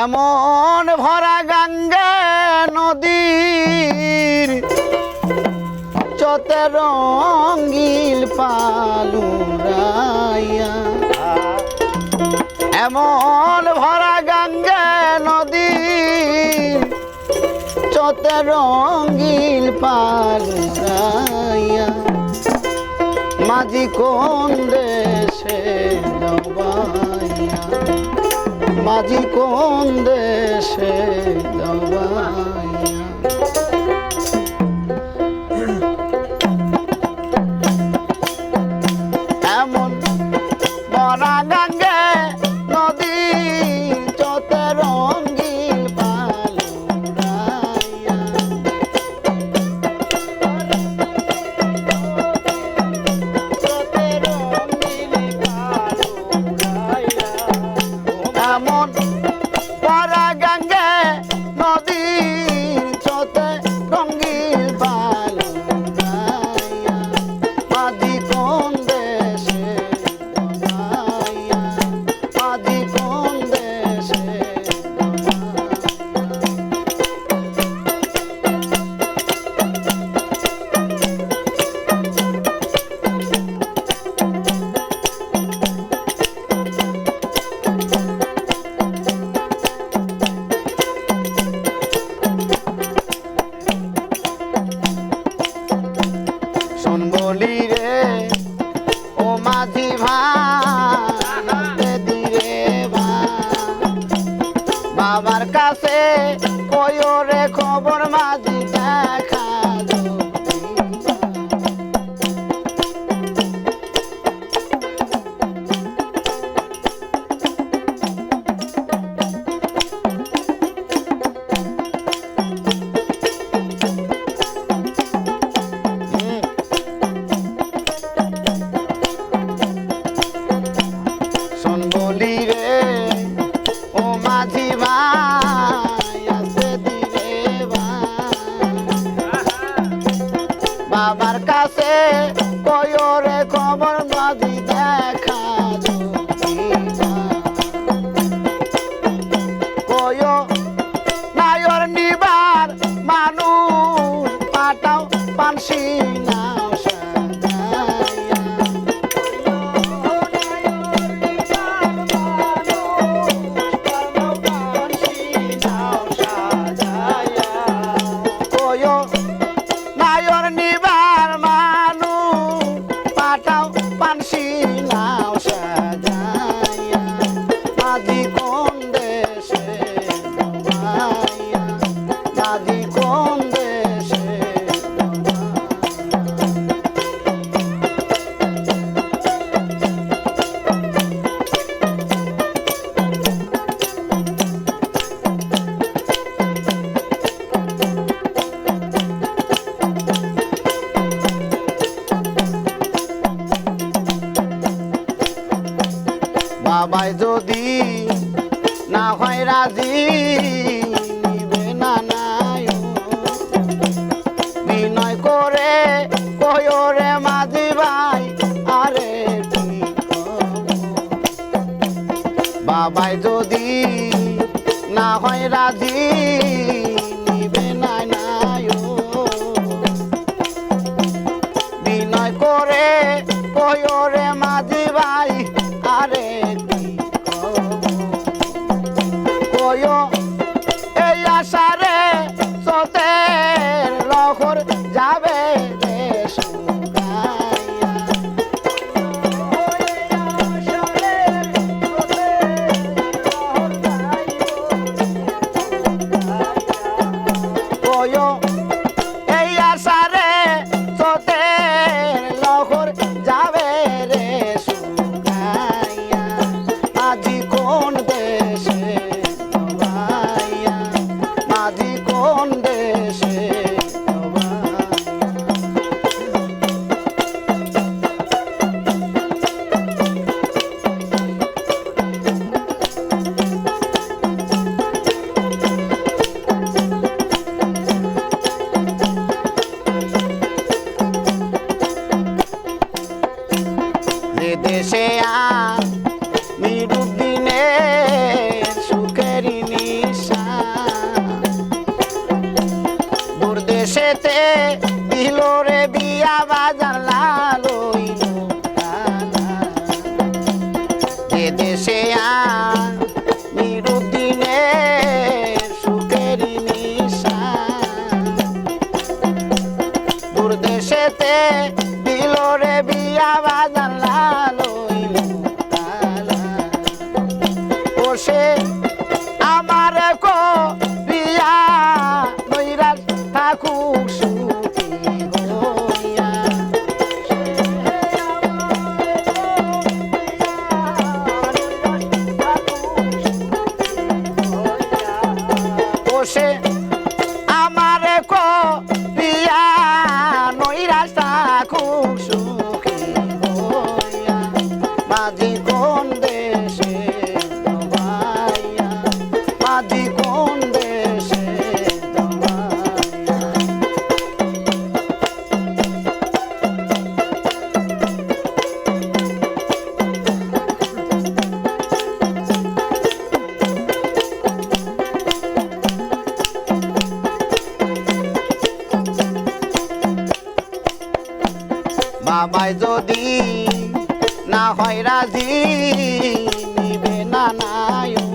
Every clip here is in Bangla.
এমন ভরা গঙ্গা নদীর চতে রঙিল পালুরাইয়া এমন ভরা গঙ্গা নদীর চতে রঙিল পালুরাইয়া মাঝি কোন দেশে যাবাইয়া মাঝি কোন দেশে যাবাইয়া এমন বড়া গঙ্গে নদী চতে রঙিল পালুরাইয়া চতে রঙিল পালুরাইয়া এমন বড়া গঙ্গে নদী চতে রঙিল পালুরাইয়া মাঝি কোন দেশে যাবাইয়া মাঝি কোন দেশে শোন বলি রে ও মাঝি ভাই দিরে বাবার কাছে কয়ো রে খবর মাঝি দেখা শোন বলি রে ও মাঝি ভাই আসে দিরে বাবার কাছে কয়ো রে খবর মাঝি দেখা কয়ো নায়র নিবার মানুষ পাঠাও পানসি নাও সাজাইয়া কয়ো নায়র নিবার মানুষ পাঠাও পানসি নাও সাজাইয়া মাঝি কোন দেশে যাবাইয়া মাঝি কোন দেশে বাবাই যদি না হয় রাজি নিবে না নায়ো বিনয় করে কয়ো রে মাঝি ভাই আরে ঠিক বাবাই যদি না হয় রাজি নিবে না নায়ো বিনয় করে কয়ো রে মাঝি ভাই আরে কয়ো এই আশারে সতের লহর যাবে রে শুকাইয়া কয়ো এই আশারে সতের লহর যাবে রে শুকাইয়া মাঝি কোন দেশে যাবাইয়া মাঝি কোন দেশে যে দেশে আমি রূপ দিনে সুখের নি দিল রে বিয়া বাজান লালইল তালা ওসে আমার কো বিয়া নৈরাজ থাকুক সুখী হইয়া ওসে আমার কো বিয়া নৈরাজ থাকুক সুখী হইয়া মাঝি কোন দেশে দমাইয়া মাঝি কোন দেশে দমাইয়া বাবাই যদি না হয় রাজি নিবে না নায়ো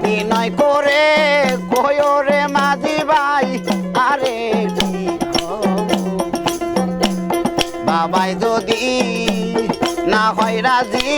বিনয় করে কয়ো রে মাঝি ভাই আরে কি হব বাবাই যদি না হয় রাজি